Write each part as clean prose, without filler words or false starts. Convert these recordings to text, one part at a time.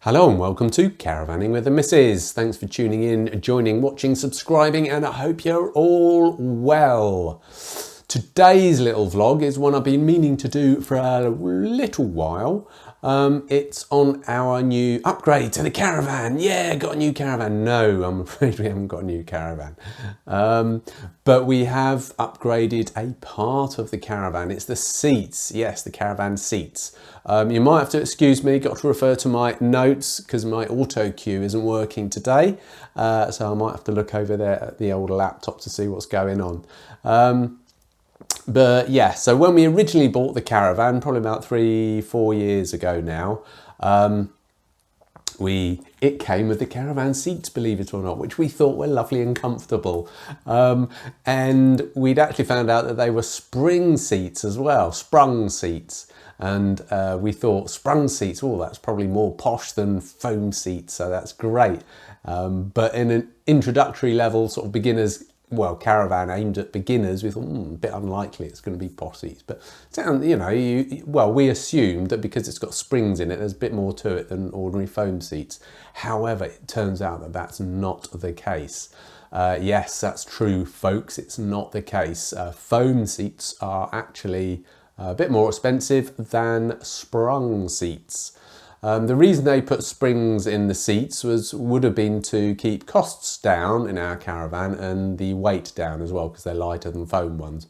Hello and welcome to Caravanning with the Missus. Thanks for tuning in, joining, watching, subscribing, and I hope you're all well. Today's little vlog is one I've been meaning to do for a little while. It's on our new upgrade to the caravan. Yeah, got a new caravan. No, I'm afraid we haven't got a new caravan. But we have upgraded a part of the caravan. It's the seats. Yes, the caravan seats. You might have to excuse me, got to refer to my notes because my auto cue isn't working today. So I might have to look over there at the old laptop to see what's going on. But yeah, so when we originally bought the caravan, probably about 3-4 years ago now, it came with the caravan seats, believe it or not, which we thought were lovely and comfortable. And we'd actually found out that they were spring seats as well, sprung seats. And we thought sprung seats, oh, that's probably more posh than foam seats, so that's great. But in an introductory level, sort of beginners, well, caravan aimed at beginners, we thought, a bit unlikely it's going to be posh seats. But, you know, we assumed that because it's got springs in it, there's a bit more to it than ordinary foam seats. However, it turns out that that's not the case. Yes, that's true, folks, it's not the case. Foam seats are actually a bit more expensive than sprung seats. The reason they put springs in the seats would have been to keep costs down in our caravan and the weight down as well, because they're lighter than foam ones.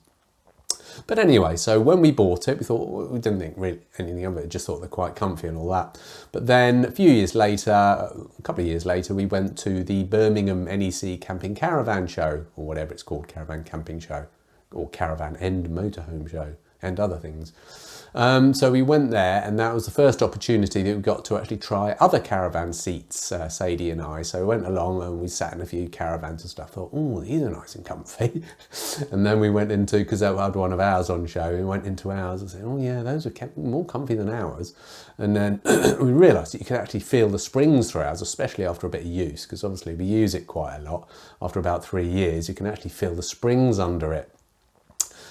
But anyway, so when we bought it, we thought, we didn't think really anything of it, just thought they're quite comfy and all that. But then a few years later, a couple of years later, we went to the Birmingham NEC Camping Caravan Show, or whatever it's called, Caravan Camping Show, or Caravan End Motorhome Show, and other things. So we went there, and that was the first opportunity that we got to actually try other caravan seats, Sadie and I. So we went along and we sat in a few caravans and stuff, thought, oh, these are nice and comfy. And then we went into, because I had one of ours on show, we went into ours and said, oh yeah, those are more comfy than ours. And then we realised that you could actually feel the springs through ours, especially after a bit of use, because obviously we use it quite a lot. After about 3 years, you can actually feel the springs under it.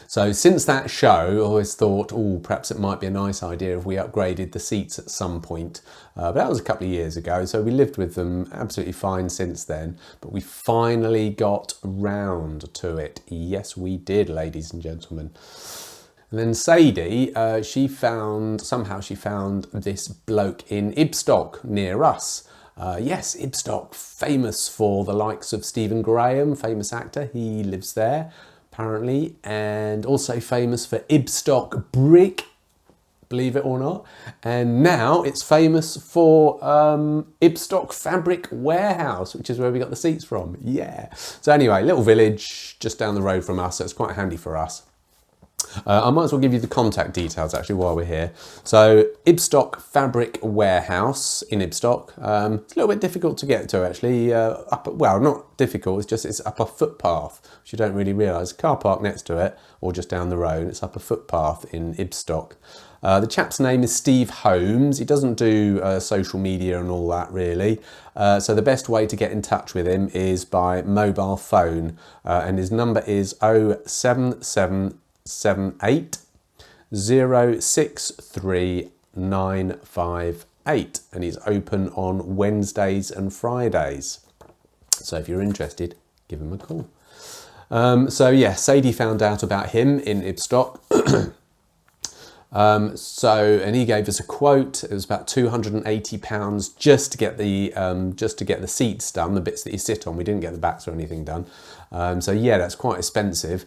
So since that show, I always thought, oh, perhaps it might be a nice idea if we upgraded the seats at some point. But that was a couple of years ago, so we lived with them absolutely fine since then. But we finally got round to it. Yes, we did, ladies and gentlemen. And then Sadie, somehow she found this bloke in Istock near us. Yes, Istock, famous for the likes of Stephen Graham, famous actor, he lives there. Apparently, and also famous for Istock brick, believe it or not. And now it's famous for Istock fabric warehouse, which is where we got the seats from. Yeah. So anyway, little village just down the road from us, so it's quite handy for us. I might as well give you the contact details actually while we're here. So Istock Fabric Warehouse in Istock. It's a little bit difficult to get to actually. Well, not difficult, it's up a footpath, which you don't really realise. Car park next to it, or just down the road. It's up a footpath in Istock. The chap's name is Steve Holmes. He doesn't do social media and all that really. So the best way to get in touch with him is by mobile phone. And his number is 07778 063 958, and he's open on Wednesdays and Fridays. So if you're interested, give him a call. So yeah, Sadie found out about him in Istock. And he gave us a quote. It was about £280 just to get the seats done, the bits that you sit on. We didn't get the backs or anything done. So yeah, that's quite expensive.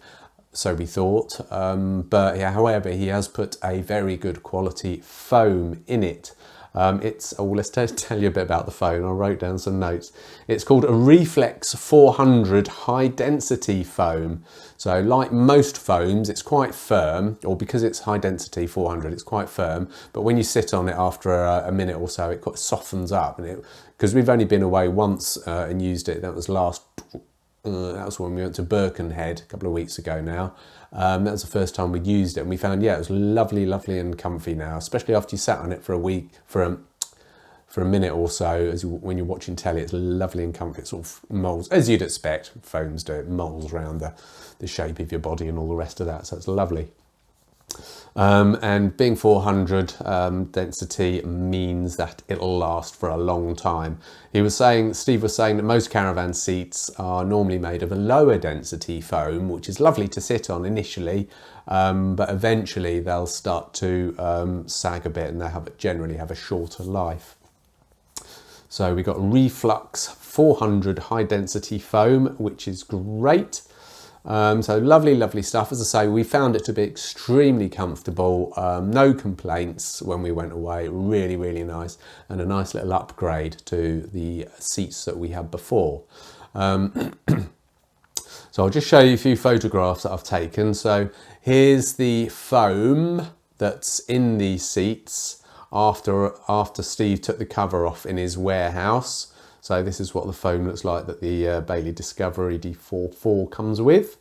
So we thought, but yeah, however, he has put a very good quality foam in it. Let's tell you a bit about the foam. I wrote down some notes. It's called a Reflex 400 high density foam. So like most foams, it's quite firm, or because it's high density 400, it's quite firm. But when you sit on it after a minute or so, it softens up. And because we've only been away once and used it, that was when we went to Birkenhead a couple of weeks ago now. That was the first time we'd used it, and we found, yeah, it was lovely, lovely and comfy now, especially after you sat on it for a week, for a minute or so, when you're watching telly. It's lovely and comfy. It sort of molds, as you'd expect, foams do, it molds around the shape of your body and all the rest of that, so it's lovely. And being 400 density means that it'll last for a long time. Steve was saying that most caravan seats are normally made of a lower density foam, which is lovely to sit on initially, but eventually they'll start to sag a bit and they generally have a shorter life. So we got Reflux 400 high density foam, which is great. So lovely stuff. As I say, we found it to be extremely comfortable, no complaints when we went away, really nice, and a nice little upgrade to the seats that we had before. So I'll just show you a few photographs that I've taken. So here's the foam that's in these seats after Steve took the cover off in his warehouse. So this is what the foam looks like that the Bailey Discovery D4-4 comes with.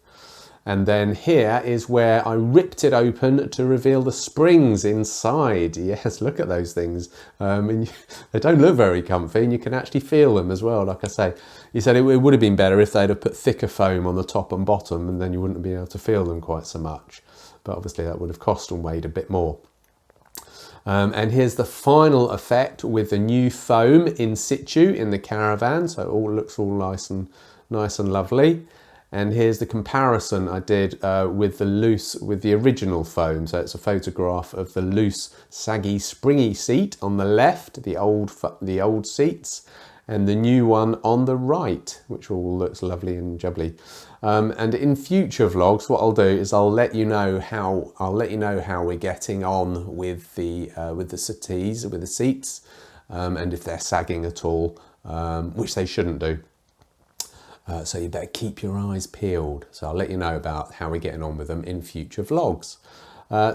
And then here is where I ripped it open to reveal the springs inside. Yes, look at those things. And they don't look very comfy, and you can actually feel them as well. Like I say, he said it would have been better if they'd have put thicker foam on the top and bottom, and then you wouldn't be able to feel them quite so much. But obviously that would have cost and weighed a bit more. And here's the final effect with the new foam in situ in the Caravan. So it all looks all nice and lovely. And here's the comparison I did with the original foam. So it's a photograph of the loose, saggy, springy seat on the left, the old seats, and the new one on the right, which all looks lovely and jubbly. And in future vlogs, what I'll do is I'll let you know how we're getting on with the settees, with the seats, and if they're sagging at all, which they shouldn't do. So you better keep your eyes peeled. So I'll let you know about how we're getting on with them in future vlogs.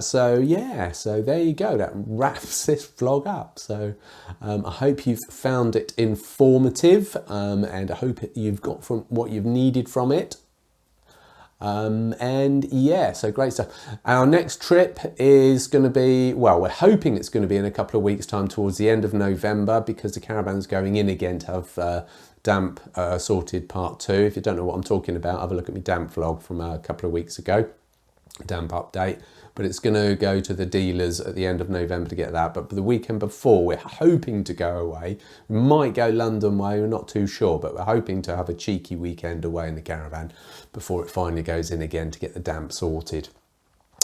So yeah, so there you go. That wraps this vlog up. So I hope you've found it informative, and I hope you've got from what you've needed from it. And yeah, so great stuff. Our next trip is going to be, well, we're hoping it's going to be in a couple of weeks' time towards the end of November, because the Caravan's going in again to have damp sorted part 2. If you don't know what I'm talking about, have a look at my damp vlog from a couple of weeks ago, damp update. But it's going to go to the dealers at the end of November to get that. But the weekend before, we're hoping to go away. We might go London way, we're not too sure, but we're hoping to have a cheeky weekend away in the Caravan before it finally goes in again to get the damp sorted.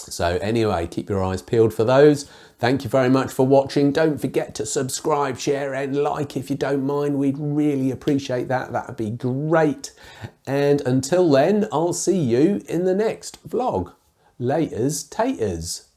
So anyway, keep your eyes peeled for those. Thank you very much for watching. Don't forget to subscribe, share and like if you don't mind. We'd really appreciate that. That would be great. And until then, I'll see you in the next vlog. Laters taters.